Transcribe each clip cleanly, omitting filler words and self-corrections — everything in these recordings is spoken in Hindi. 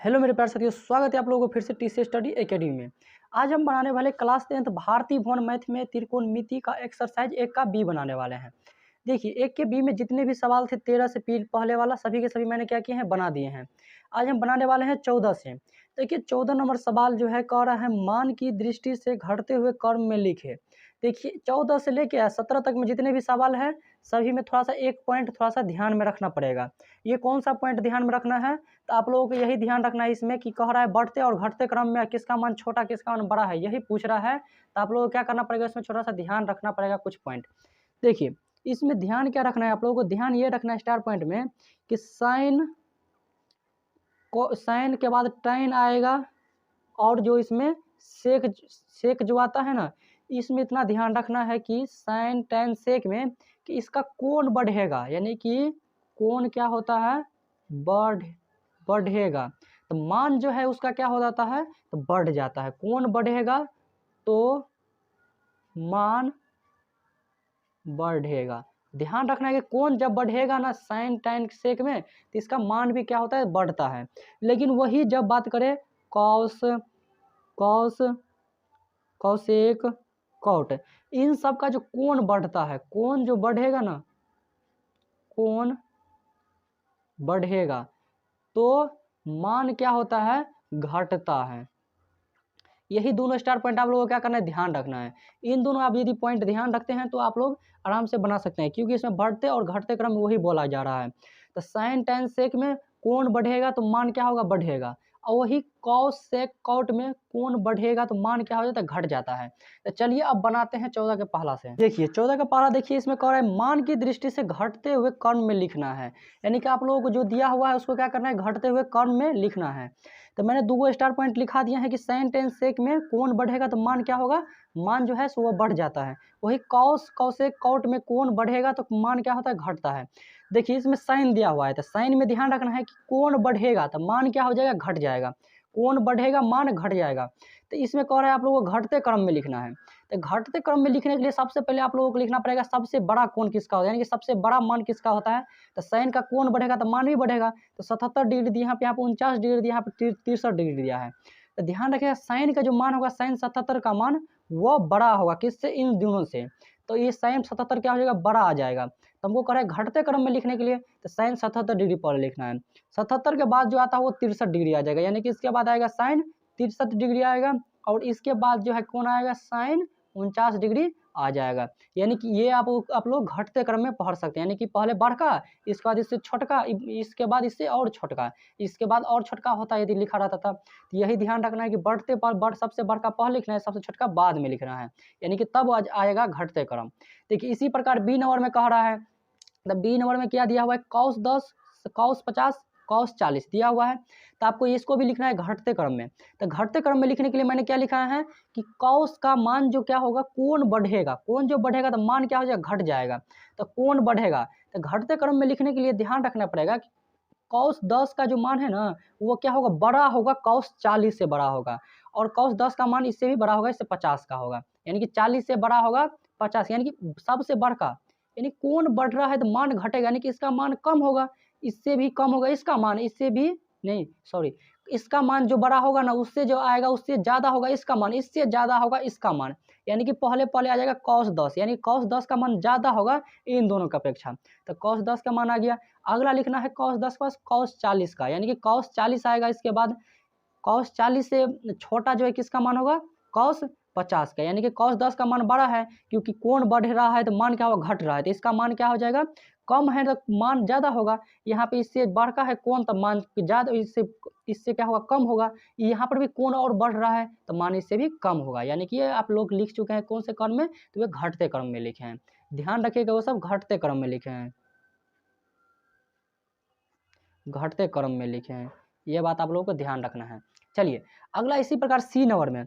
हेलो मेरे प्यारे साथियों, स्वागत है आप लोगों को फिर से टीसी स्टडी एकेडमी में। आज हम बनाने वाले क्लास 10th भारतीय भवन मैथ में त्रिकोणमिति का एक्सरसाइज 1 का बी बनाने वाले हैं। देखिए 1 के बी में जितने भी सवाल थे 13 से पहले वाला सभी के सभी मैंने क्या किए हैं, बना दिए हैं। आज हम बनाने वाले हैं 14 से। देखिए 14 नंबर सवाल जो है कह रहा है मान की दृष्टि से घटते हुए क्रम में लिखे। देखिए 14 से लेके 17 तक में जितने भी सवाल हैं सभी में थोड़ा सा एक पॉइंट थोड़ा सा ध्यान में रखना पड़ेगा। ये कौन सा पॉइंट ध्यान में रखना है, तो आप लोगों को यही ध्यान रखना है इसमें कि कह रहा है बढ़ते और घटते क्रम में किसका मान छोटा किसका मान बड़ा है, यही पूछ रहा है। तो आप लोगों को क्या करना पड़ेगा, इसमें छोटा सा ध्यान रखना पड़ेगा कुछ पॉइंट। देखिए इसमें ध्यान क्या रखना है, आप लोगों को ध्यान ये रखना है स्टार पॉइंट में कि साइन के बाद टाइन आएगा और जो इसमें सेक जो आता है ना, इसमें इतना ध्यान रखना है कि साइन टैन सेक में कि इसका कोण बढ़ेगा, यानी कि कोण क्या होता है, बढ़ेगा। तो मान जो है उसका क्या हो जाता है, तो बढ़ जाता है। कोण बढ़ेगा तो मान बढ़ेगा। ध्यान रखना है कि कोण जब बढ़ेगा ना साइन टैन सेक में, तो इसका मान भी क्या होता है, बढ़ता है। लेकिन वही जब बात करें कॉसेक कॉट, इन सब का जो कोण बढ़ता है, कोण जो बढ़ेगा ना, कोण बढ़ेगा तो मान क्या होता है, घटता है। यही दोनों स्टार पॉइंट आप लोगों को क्या करना है, ध्यान रखना है। इन दोनों आप यदि पॉइंट ध्यान रखते हैं तो आप लोग आराम से बना सकते हैं, क्योंकि इसमें बढ़ते और घटते क्रम में वही बोला जा रहा है। तो साइन टैन सेक में कोण बढ़ेगा तो मान क्या होगा, बढ़ेगा। और वही कॉस सेक कॉट में कोण बढ़ेगा तो मान क्या हो जाता है, घट जाता है। तो चलिए अब बनाते हैं 14 के पहला से। देखिए 14 का पहला देखिए, इसमें कह रहा है मान की दृष्टि से घटते हुए क्रम में लिखना है। यानी कि आप लोगों को जो दिया हुआ है उसको क्या करना है, घटते हुए क्रम में लिखना है। तो मैंने दो स्टार पॉइंट लिखा दिया है कि साइन टेन सेक में कोण बढ़ेगा तो मान क्या होगा, मान जो है सो वो बढ़ जाता है। वही कॉसेक कॉट में कोण बढ़ेगा तो मान क्या होता है, घटता है। देखिए इसमें साइन दिया हुआ है, तो साइन में ध्यान रखना है कि कोण बढ़ेगा तो मान क्या हो जाएगा, घट जाएगा। कोण बढ़ेगा मान घट जाएगा। तो इसमें कह रहा है आप लोगों को घटते क्रम में लिखना है। तो घटते क्रम में लिखने के लिए सबसे पहले आप लोगों को लिखना पड़ेगा सबसे बड़ा कोण किसका होता है, यानी कि सबसे बड़ा मान किसका होता है। तो साइन का कोण बढ़ेगा तो मान भी बढ़ेगा। तो 77 डिग्री दिया, यहाँ पे 49 डिग्री दिया, यहाँ पे 63 डिग्री दिया है। तो ध्यान रखिएगा साइन का जो मान होगा, साइन 77 का मान वो बड़ा होगा किससे, इन दोनों से। तो ये साइन 77 क्या हो जाएगा, बड़ा आ जाएगा। तो हमको कह रहा है घटते क्रम में लिखने के लिए तो साइन 77 डिग्री पर लिखना है। 77 के बाद जो आता है वो 63 डिग्री आ जाएगा, यानी कि इसके बाद आएगा साइन 63 डिग्री आएगा। और इसके बाद जो है कौन आएगा, साइन 49 डिग्री आ जाएगा। यानी कि ये आप लोग घटते क्रम में पढ़ सकते हैं, यानी कि पहले बढ़का, इसके बाद इससे छोटका, इसके बाद इससे और छोटका, इसके बाद और छोटका होता है यदि लिखा रहता था। तो यही ध्यान रखना है कि बढ़ते पर सबसे बड़का पहले लिखना है, सबसे छोटका बाद में लिखना है, यानी कि तब आएगा घटते क्रम। देखिए इसी प्रकार बी नंबर में कह रहा है, तो बी नंबर में क्या दिया हुआ है, cos 10, cos 50, cos 40 दिया हुआ है। तो आपको इसको भी लिखना है घटते क्रम में। तो घटते क्रम में लिखने के लिए मैंने क्या लिखा है कि cos का मान जो क्या होगा, कोण बढ़ेगा, कोण जो बढ़ेगा तो मान क्या हो जाएगा, घट जाएगा। तो कोण बढ़ेगा, तो घटते क्रम में लिखने के लिए ध्यान रखना पड़ेगा कि cos 10 का जो मान है ना वो क्या होगा, बड़ा होगा, cos 40 से बड़ा होगा। और cos 10 का मान इससे भी बड़ा होगा, इससे 50 का होगा, यानी कि 40 से बड़ा होगा 50, यानी कि सबसे बढ़का। यानी कोण बढ़ रहा है तो मान घटेगा, यानी कि इसका मान कम होगा, इससे भी कम होगा इसका मान, इससे भी नहीं, सॉरी, इसका मान जो बड़ा होगा ना उससे जो आएगा उससे ज़्यादा होगा इसका मान, इससे ज़्यादा होगा इसका मान। यानी कि पहले आ जाएगा cos 10, यानी cos 10 का मान ज़्यादा होगा इन दोनों की अपेक्षा। तो cos 10 का मान आ गया। अगला लिखना है cos 10 का cos 40 का, यानी कि cos 40 आएगा। इसके बाद cos 40 से छोटा जो है किसका मान होगा, cos 50 का, यानी कि cos 10 का मान बड़ा है, क्योंकि कोण बढ़ रहा है तो मान क्या होगा, घट रहा है, तो इसका मान क्या हो जाएगा, कम है तो मान ज़्यादा होगा। यहाँ पे इससे बढ़का है कोण तो मान ज़्यादा, इससे क्या होगा, कम होगा। यहाँ पर भी कोण और बढ़ रहा है तो मान इससे भी कम होगा। यानी कि ये आप लोग लिख चुके हैं कौन से क्रम में, तो वे घटते क्रम में लिखे हैं। ध्यान रखिएगा वो सब घटते क्रम में लिखे हैं, घटते क्रम में लिखे हैं, ये बात आप लोगों को ध्यान रखना है। चलिए अगला इसी प्रकार सी नंबर में,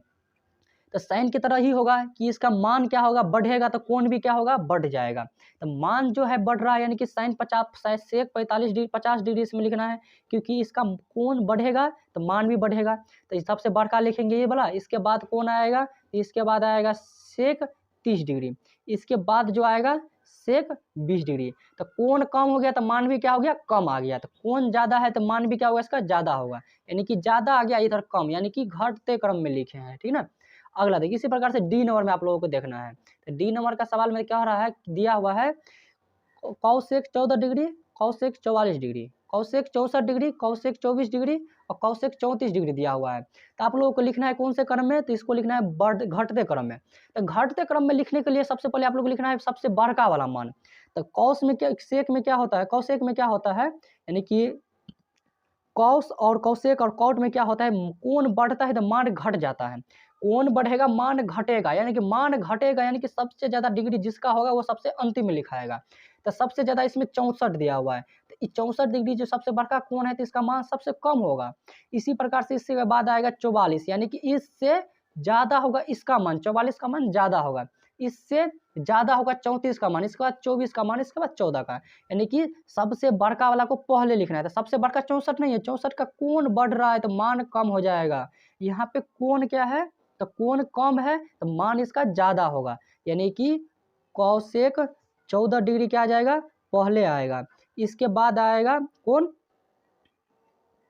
तो साइन की तरह ही होगा कि इसका मान क्या होगा, बढ़ेगा तो कोण भी क्या होगा, बढ़ जाएगा। तो मान जो है बढ़ रहा है, यानी कि साइन 50 से 45 डिग्री 50 डिग्री इसमें लिखना है, क्योंकि इसका कोण बढ़ेगा तो मान भी बढ़ेगा। तो इस सबसे बड़का लिखेंगे ये वाला, इसके बाद कोण आएगा, इसके बाद आएगा सेक 30 डिग्री, इसके बाद जो आएगा सेक 20 डिग्री। तो कोण कम हो गया तो मान भी क्या हो गया, कम आ गया। तो कोण ज़्यादा है तो मान भी क्या होगा इसका, ज़्यादा होगा, यानी कि ज़्यादा आ गया, इधर कम, यानी कि घटते क्रम में लिखे हैं, ठीक ना। अगला देखिए, इसी प्रकार से डी नंबर में आप लोगों को देखना है। तो डी नंबर का सवाल में क्या हो रहा है, दिया हुआ है कौसेक 14 डिग्री, कौसेक 44 डिग्री, कौसेक 64 डिग्री, कौसेक 24 डिग्री और कौसेक 34 डिग्री दिया हुआ है। तो आप लोगों को लिखना है कौन से क्रम में, तो इसको लिखना है घटते क्रम में। तो घटते क्रम में लिखने के लिए सबसे पहले आप लोगों को लिखना है सबसे बड़का वाला मान। तो कौस में क्या, सेक में क्या होता है, कौसेक में क्या होता है, यानी कि कौस और कौसेक और कौट में क्या होता है, कोण बढ़ता है तो मान घट जाता है। कोण बढ़ेगा मान घटेगा, यानी कि मान घटेगा, यानी कि सबसे ज़्यादा डिग्री जिसका होगा वो सबसे अंतिम में लिखाएगा। तो सबसे ज़्यादा इसमें 64 दिया हुआ है, तो 64 डिग्री जो सबसे बड़का कोण है तो इसका मान सबसे कम होगा। इसी प्रकार से इसके बाद आएगा 44, यानी कि इससे ज़्यादा होगा इसका मान, 44 का मान ज़्यादा होगा, इससे ज़्यादा होगा 34 का मान, इसके बाद 24 का मान, इसके बाद 14 का, यानी कि सबसे बड़का वाला को पहले लिखना है। तो सबसे बड़का 64 नहीं है, 64 का कोण बढ़ रहा है तो मान कम हो जाएगा। यहाँ पे कोण क्या है, तो कोण कम है तो मान इसका ज़्यादा होगा, यानी कि कौसेक 14 डिग्री क्या आ जाएगा, पहले आएगा। इसके बाद आएगा कौन,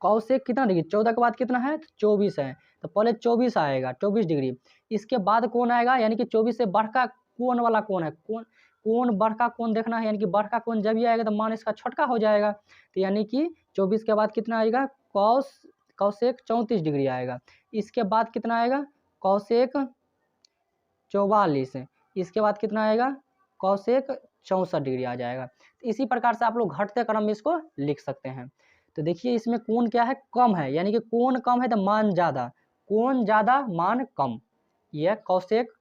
कौसेक कितना डिग्री, 14 के बाद कितना है, 24 है, तो पहले 24 आएगा, 24 डिग्री। इसके बाद कौन आएगा, यानी कि 24 से बढ़का कोण वाला कौन है, कोण बढ़का कोण देखना है, यानी कि बढ़का कोण जब भी आएगा तो मान इसका छोटका हो जाएगा। तो यानी कि 24 के बाद कितना आएगा, कौसेक 34 डिग्री आएगा। इसके बाद कितना आएगा, कौसेक 44, इसके बाद कितना आएगा, कौसेक 64 डिग्री आ जाएगा। तो इसी प्रकार से आप लोग घटते क्रम में इसको लिख सकते हैं। तो देखिए इसमें कोण क्या है, कम है, यानी कि कोण कम है तो मान ज़्यादा, कोण ज़्यादा मान कम, यह कौसेक,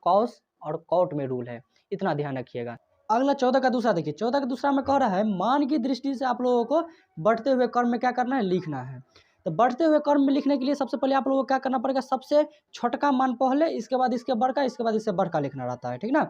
कौस और कौट में रूल है, इतना ध्यान रखिएगा। अगला 14 का दूसरा देखिए, 14 का दूसरा में कह रहा है मान की दृष्टि से आप लोगों को बढ़ते हुए क्रम में क्या करना है, लिखना है। तो बढ़ते हुए क्रम में लिखने के लिए सबसे पहले आप लोगों को क्या करना पड़ेगा, सबसे छोटका मान पहले, इसके बाद इसके बड़का, इसके बाद इससे बड़का लिखना रहता है, ठीक ना।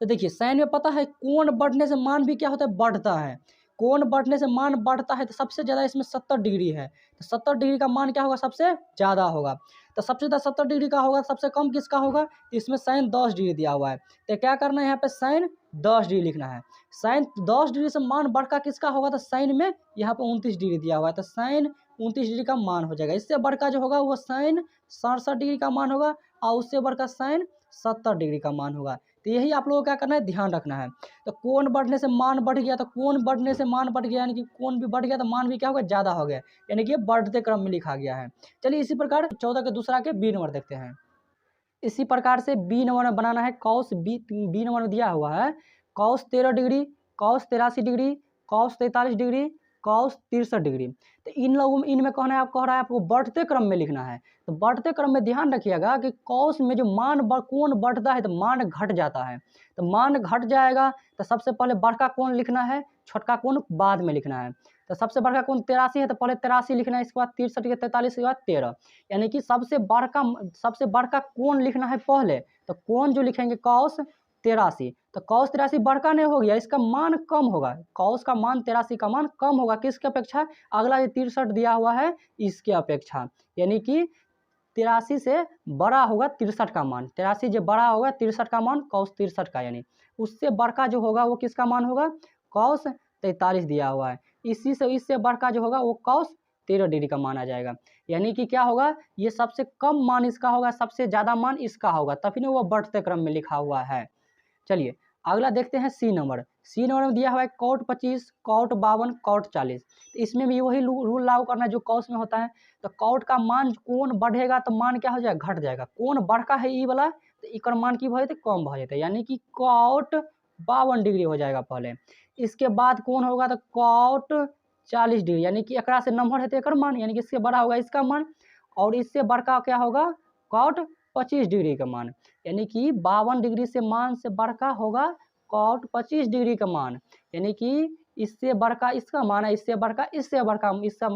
तो देखिए साइन में पता है कोण बढ़ने से मान भी क्या होता है, बढ़ता है। कोण बढ़ने से मान बढ़ता है तो सबसे ज़्यादा इसमें 70 डिग्री है, तो 70 डिग्री का मान क्या होगा, सबसे ज़्यादा होगा। तो सबसे ज़्यादा 70 डिग्री का होगा, सबसे कम किसका होगा, तो इसमें साइन 10 डिग्री दिया हुआ है। तो क्या करना है, यहाँ पे साइन 10 डिग्री लिखना है। साइन 10 डिग्री से मान बढ़का किसका होगा, तो साइन में यहाँ पे 29 डिग्री दिया हुआ है, तो साइन 29 डिग्री का मान हो जाएगा। इससे बढ़का जो होगा वो साइन 67 डिग्री का मान होगा और उससे बढ़का साइन 70 डिग्री का मान होगा। तो यही आप लोगों को क्या करना है, ध्यान रखना है। तो कोण बढ़ने से मान बढ़ गया, तो कोण बढ़ने से मान बढ़ गया, यानी कि कोण भी बढ़ गया तो मान भी क्या होगा, ज़्यादा हो गया, यानी कि बढ़ते क्रम में लिखा गया है। चलिए इसी प्रकार 14 के दूसरा के बी नंबर देखते हैं। इसी प्रकार से बी नंबर में बनाना है कॉस, बी नंबर में दिया हुआ है cos 13 degree, cos 83 degree, cos 43 degree, cos 63 degree. तो इन लोगों में, इनमें कहना है, आप कह रहा है आपको बढ़ते क्रम में लिखना है। तो बढ़ते क्रम में ध्यान रखिएगा कि कॉस में जो कोण बढ़ता है तो मान घट जाता है। तो मान घट जाएगा तो सबसे पहले बड़का कोण लिखना है, छोटका कोण बाद में लिखना है। तो सबसे बड़का कोण 83 है तो पहले 83 लिखना है, इसके बाद 63 के 43 के बाद 13, यानी कि सबसे बड़का कोण लिखना है पहले। तो कोण जो लिखेंगे कॉस 83, तो कॉस 83 बड़का नहीं हो गया, इसका मान कम होगा, कॉस का मान 83 का मान कम होगा किसके अपेक्षा, अगला ये 63 दिया हुआ है इसके अपेक्षा, यानी कि 83 से बड़ा होगा 63 का मान, 83 जो बड़ा होगा 63 का मान कॉस 63 का, यानी उससे बड़का जो होगा वो किसका मान होगा, कॉस 43 दिया हुआ है, इसी से इससे बड़का जो होगा वो कॉस 13 डिग्री का मान आ जाएगा। यानी कि क्या होगा, ये सबसे कम मान इसका होगा, सबसे ज़्यादा मान इसका होगा, तभी ना वो बढ़ते क्रम में लिखा हुआ है। चलिए अगला देखते हैं सी नंबर। सी नंबर में दिया हुआ है कॉट 25, कॉट 52, कॉट 40। तो इसमें भी वही रूल लागू करना है जो कॉस में होता है। तो कॉट का मान कोण बढ़ेगा तो मान क्या हो जाएगा, घट जाएगा। कोण बढ़का है ई वाला तो इकर मान की हो जाते, कम हो जाते, यानी कि कॉट 52 डिग्री हो जाएगा पहले। इसके बाद कौन होगा, तो कॉट 40 डिग्री, यानी कि एकरा से नंबर है तो एकर मान, यानी कि इससे बड़ा होगा इसका मान, और इससे बड़का क्या होगा, कॉट 25 डिग्री का मान, यानी कि 52 डिग्री से मान से बड़का होगा कॉट 25 डिग्री का मान, यानी कि इससे बड़का इसका मान है, इससे बड़का इससे बड़का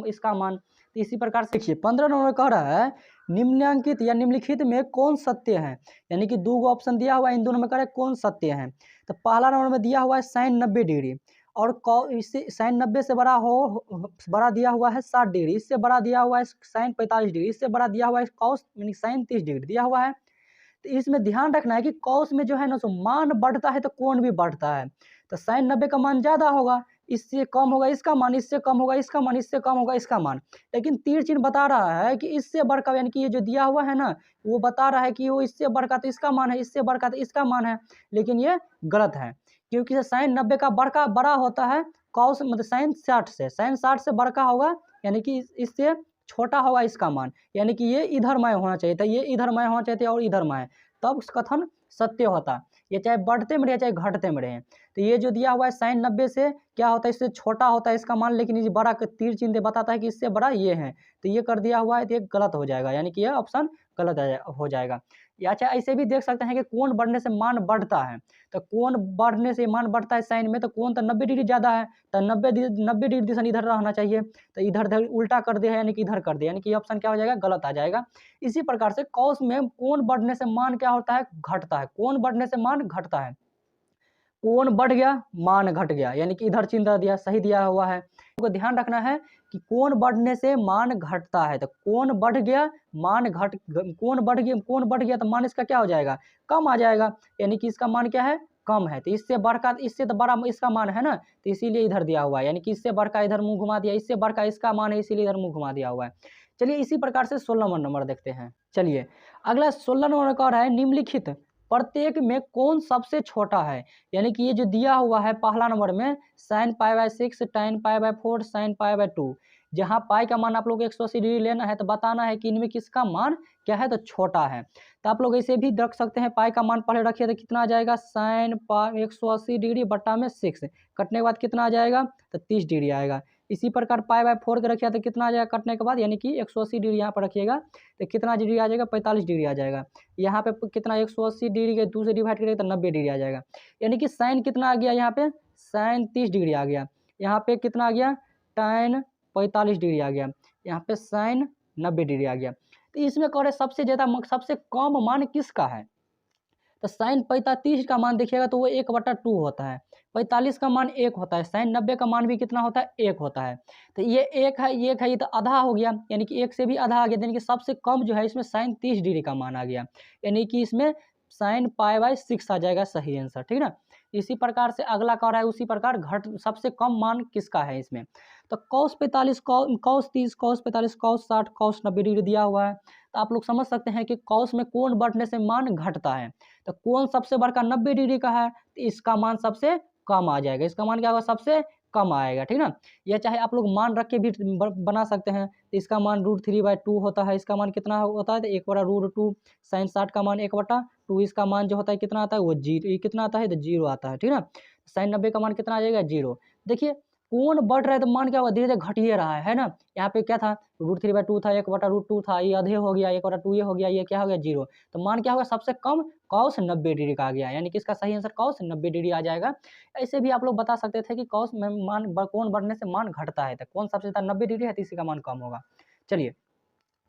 इसका मान। तो इसी प्रकार से देखिए 15 नंबर कह रहा है निम्नलिखित या निम्नलिखित में कौन सत्य है, यानी कि दो ऑप्शन दिया हुआ है, इन दोनों में कह रहा है कौन सत्य है। तो पहला नंबर में दिया हुआ है साइन 90 डिग्री, और इससे साइन 90 से बड़ा दिया हुआ है 60 डिग्री, इससे बड़ा दिया हुआ है साइन 45 डिग्री, इससे बड़ा दिया हुआ है कॉस यानी साइन 30 डिग्री दिया हुआ है। तो इसमें ध्यान रखना है कि कॉस में जो है ना सो मान बढ़ता है तो कोण भी बढ़ता है। तो sin 90 का मान ज़्यादा होगा, इससे कम होगा इसका मान, इससे कम होगा इसका मान, इससे कम होगा इसका मान। लेकिन तीर चिन्ह बता रहा है कि इससे बढ़कर, यानी कि ये जो दिया हुआ है ना वो बता रहा है कि वो इससे बढ़कर तो इसका मान है, इससे बढ़कर तो इसका मान है, लेकिन ये गलत है क्योंकि sin 90 का बड़ा होता है कॉस मतलब sin 60 से, sin 60 से बड़का होगा, यानी कि इससे छोटा होगा इसका मान, यानी कि ये इधर माय होना चाहिए था, ये इधर माय होना चाहिए था और इधर माय, तब कथन सत्य होता। ये चाहे बढ़ते में रहे चाहे घटते में रहे। तो ये जो दिया हुआ है sin 90 से क्या होता है, इससे छोटा होता है इसका मान, लेकिन ये बड़ा तीर चिन्ह बताता है कि इससे बड़ा ये है, तो ये कर दिया हुआ है तो ये गलत हो जाएगा, यानी कि यह ऑप्शन गलत हो जाएगा। या चाहे ऐसे भी देख सकते हैं कि कोण बढ़ने से मान बढ़ता है, तो कोण बढ़ने से मान बढ़ता है साइन में, तो कोण तो 90 डिग्री ज़्यादा है, तो 90 डिग्री दिशा इधर रहना चाहिए, तो इधर उल्टा कर दिया यानी कि इधर कर दिया, यानी कि ऑप्शन क्या हो जाएगा, गलत आ जाएगा। इसी प्रकार से कॉस में कोण बढ़ने से मान क्या होता है, घटता है, कोण बढ़ने से मान घटता है, कोण बढ़ गया मान घट गया, यानी कि इधर चिन्ह दिया सही दिया हुआ है। तो ध्यान रखना है कि कोण बढ़ने से मान घटता है, तो कोण बढ़ गया मान घट, कोण बढ़ गया तो मान इसका क्या हो जाएगा, कम आ जाएगा, यानी कि इसका मान क्या है, कम है। तो इससे बढ़कर, इससे तो बड़ा इसका मान है ना, तो इसीलिए इधर दिया हुआ है, यानी कि इससे बढ़कर इधर मुंह घुमा दिया, इससे बढ़कर इसका मान है इसीलिए इधर मुंह घुमा दिया हुआ है। चलिए इसी प्रकार से 16 नंबर देखते हैं। चलिए अगला 16 नंबर का है, निम्नलिखित प्रत्येक में कौन सबसे छोटा है, यानी कि ये जो दिया हुआ है पहला नंबर में sin π/6 tan π/4 sin π/2, जहाँ पाई का मान आप लोग 180 डिग्री लेना है तो बताना है कि इनमें किसका मान क्या है, तो छोटा है। तो आप लोग ऐसे भी रख सकते हैं, पाई का मान पहले रखिए तो कितना आ जाएगा, sin 180 डिग्री बट्टा में 6, कटने के बाद कितना आ जाएगा, तो 30 डिग्री आएगा। इसी प्रकार π/4 के रखिए तो कितना आ जाएगा कटने के बाद, यानी कि 180 डिग्री यहाँ पर रखिएगा तो कितना डिग्री आ जाएगा, 45 डिग्री आ जाएगा। यहाँ पे कितना 180 डिग्री के 2 से डिवाइड करेंगे तो 90 डिग्री आ जाएगा, यानी कि साइन कितना आ गया, यहाँ पे साइन 30 डिग्री आ गया, यहाँ पे कितना आ गया, tan 45 डिग्री आ गया, यहाँ पे साइन 90 डिग्री आ गया। तो इसमें कह रहे सबसे ज़्यादा सबसे कम मान किसका है, तो साइन 45 का मान देखिएगा तो वो 1/2 होता है, 45 का मान 1 होता है, साइन 90 का मान भी कितना होता है, 1 होता है। तो ये 1 है, ये तो आधा हो गया, यानी कि 1 से भी आधा आ गया, यानी कि सबसे कम जो है इसमें साइन 30 डिग्री का मान आ गया, यानी कि इसमें साइन π/6 आ जाएगा सही आंसर, ठीक ना। इसी प्रकार से अगला कह रहा है उसी प्रकार घट सबसे कम मान किसका है इसमें, तो cos 45 cos 30 cos 45 cos 60 cos 90 degree दिया हुआ है। तो आप लोग समझ सकते हैं कि cos में कोण बढ़ने से मान घटता है, तो कोण सबसे बढ़कर 90 डिग्री का है तो इसका मान सबसे कम आ जाएगा, इसका मान क्या होगा, सबसे कम आएगा, ठीक ना। या चाहे आप लोग मान रख के भी बना सकते हैं, तो इसका मान √3/2 होता है, इसका मान कितना होता है, तो 1/√2, साइन 60 का मान 1/2, इसका मान जो होता है कितना आता है, वो जीरो, कितना आता है, तो 0 आता है, ठीक ना। साइन 90 का मान कितना आ जाएगा, 0। देखिए कोण बढ़ रहा है तो मान क्या हुआ, धीरे धीरे घट ही रहा है ना। यहाँ पे क्या था, √3/2 था, 1/√2 था, ये आधे हो गया, 1/2 ये हो गया, ये क्या हो गया, 0। तो मान क्या होगा, सबसे कम cos 90 डिग्री का आ गया, यानी कि इसका सही आंसर cos 90 डिग्री आ जाएगा। ऐसे भी आप लोग बता सकते थे कि cos में मान कोण बढ़ने से मान घटता है, तो कौन सबसे ज़्यादा 90 डिग्री है तो इसी का मान कम होगा। चलिए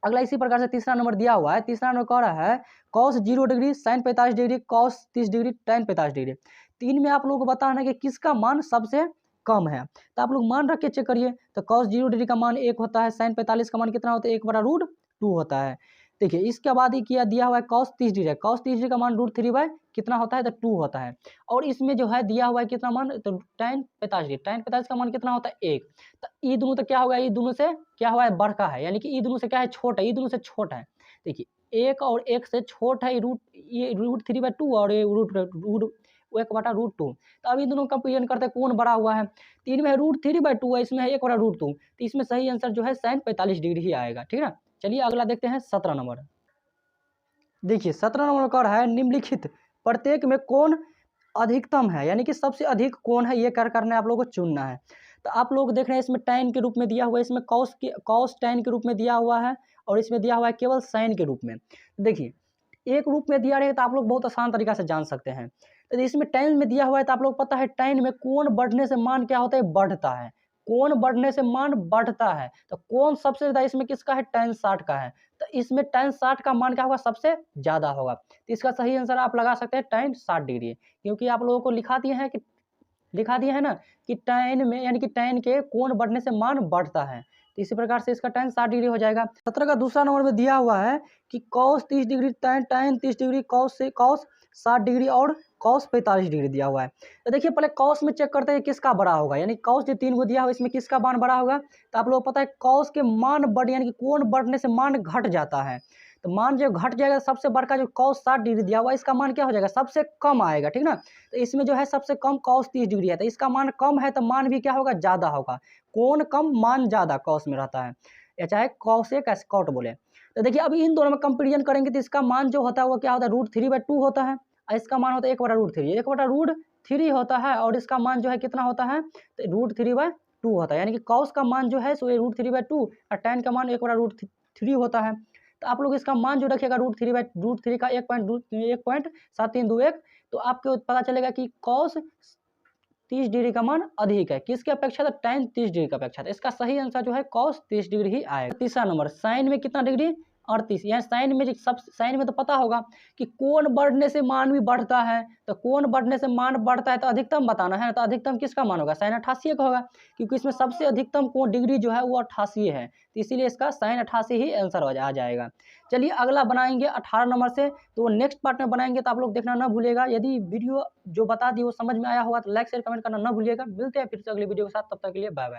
अगला इसी प्रकार से तीसरा नंबर दिया हुआ है, तीसरा नंबर कह रहा है cos 0 degree sin 45 degree cos 30 degree tan 45 degree, तीन में आप लोगों को बताना है कि किसका मान सबसे कम है। तो आप लोग मान रख के चेक करिए, तो cos 0 डिग्री का मान 1 होता है, sin 45 का मान कितना होता है, 1/√2 होता है। देखिए इसके बाद ही किया दिया हुआ है cos 30 डिग्री, cos 30 डिग्री का मान √3 कितना होता है, तो 2 होता है। और इसमें जो है दिया हुआ है कितना मान, तो tan 45 डिग्री, tan 45 का मान कितना होता है, 1। तो ये दोनों तो क्या होगा, ये दोनों से क्या हुआ है, बढ़का है, यानी कि ये दोनों से क्या है, छोटा है, ये दोनों से छोटा है। देखिए 1 और 1 से छोटा है ये √3/2 और ये √1/√2। तो अब इन दोनों कंपेरिजन करते हैं कौन बड़ा हुआ है, तीन में √3/2 है, इसमें है 1/√2, तो इसमें सही आंसर जो है sin 45 डिग्री ही आएगा, ठीक है। चलिए अगला देखते हैं 17 नंबर। देखिए 17 नंबर का है, निम्नलिखित प्रत्येक में कौन अधिकतम है, यानी कि सबसे अधिक कौन है, ये करना है आप लोगों को चुनना है। तो आप लोग देख रहे हैं इसमें tan के रूप में दिया हुआ है, इसमें cos tan के रूप में दिया हुआ है, और इसमें दिया हुआ है केवल sin के रूप में। देखिए एक रूप में दिया रहे तो आप लोग बहुत आसान तरीका से जान सकते हैं। तो इसमें tan में दिया हुआ है तो आप लोग पता है tan में कोण बढ़ने से मान क्या होता है, बढ़ता है, कोण बढ़ने से मान बढ़ता है। तो कोण सबसे ज़्यादा इसमें किसका है, tan 60 का है, तो इसमें tan 60 का मान क्या होगा, सबसे ज़्यादा होगा। तो इसका सही आंसर आप लगा सकते हैं tan 60 डिग्री, क्योंकि आप लोगों को लिखा दिए है ना कि tan में, यानी कि tan के कोण बढ़ने से मान बढ़ता है, तो इसी प्रकार से इसका tan 60 डिग्री हो जाएगा। 17 का दूसरा नंबर में दिया हुआ है कि cos 30 degree, tan 30 degree, cos 60 degree और cos 45 डिग्री दिया हुआ है। तो देखिए पहले cos में चेक करते हैं किसका बड़ा होगा, यानी cos जो 3 को दिया हुआ इसमें किसका मान बड़ा होगा। तो आप लोग पता है cos के मान बढ़ यानी कि कोण बढ़ने से मान घट जाता है, तो मान जब घट जाएगा सबसे बड़का जो cos 60 डिग्री दिया हुआ इसका मान क्या हो जाएगा, सबसे कम आएगा, ठीक ना। तो इसमें जो है सबसे कम cos 30 डिग्री है, तो इसका मान कम है तो मान भी क्या होगा, ज़्यादा होगा। कोण कम मान ज़्यादा cos में रहता है, या चाहे cos एक cot बोले। तो देखिए अब इन दोनों में कंपेरिजन करेंगे तो इसका मान जो होता है वो क्या होता है, √3/2 होता है, और इसका मान होता है 1/√3, 1/√3 होता है, और इसका मान जो है कितना होता है, तो √3/2 होता है, यानी कि cos का मान जो है सो √3/2 और tan का मान 1/√3 होता है। तो आप लोग इसका मान जो रखिएगा √3 का 1.7321, तो आपको पता चलेगा कि cos 30 डिग्री का मान अधिक है किसके अपेक्षा, तो tan 30 डिग्री का अपेक्षा। तो इसका सही आंसर जो है cos 30 डिग्री ही आएगा। तीसरा नंबर, साइन में कितना डिग्री, 38। यहाँ साइन में साइन में तो पता होगा कि कोण बढ़ने से मान भी बढ़ता है, तो कोण बढ़ने से मान बढ़ता है तो अधिकतम बताना है, तो अधिकतम किसका मान होगा, sin 88 का होगा, क्योंकि इसमें सबसे अधिकतम कोण डिग्री जो है वो 88 है, तो इसीलिए इसका sin 88 ही आंसर आ जाएगा। चलिए अगला बनाएंगे 18 नंबर से, तो नेक्स्ट पार्ट में बनाएंगे, तो आप लोग देखना ना भूलिएगा। यदि वीडियो जो बता दी वो समझ में आया होगा तो लाइक शेयर कमेंट करना ना भूलिएगा। मिलते हैं फिर से अगली वीडियो के साथ, तब तक के लिए बाय बाय।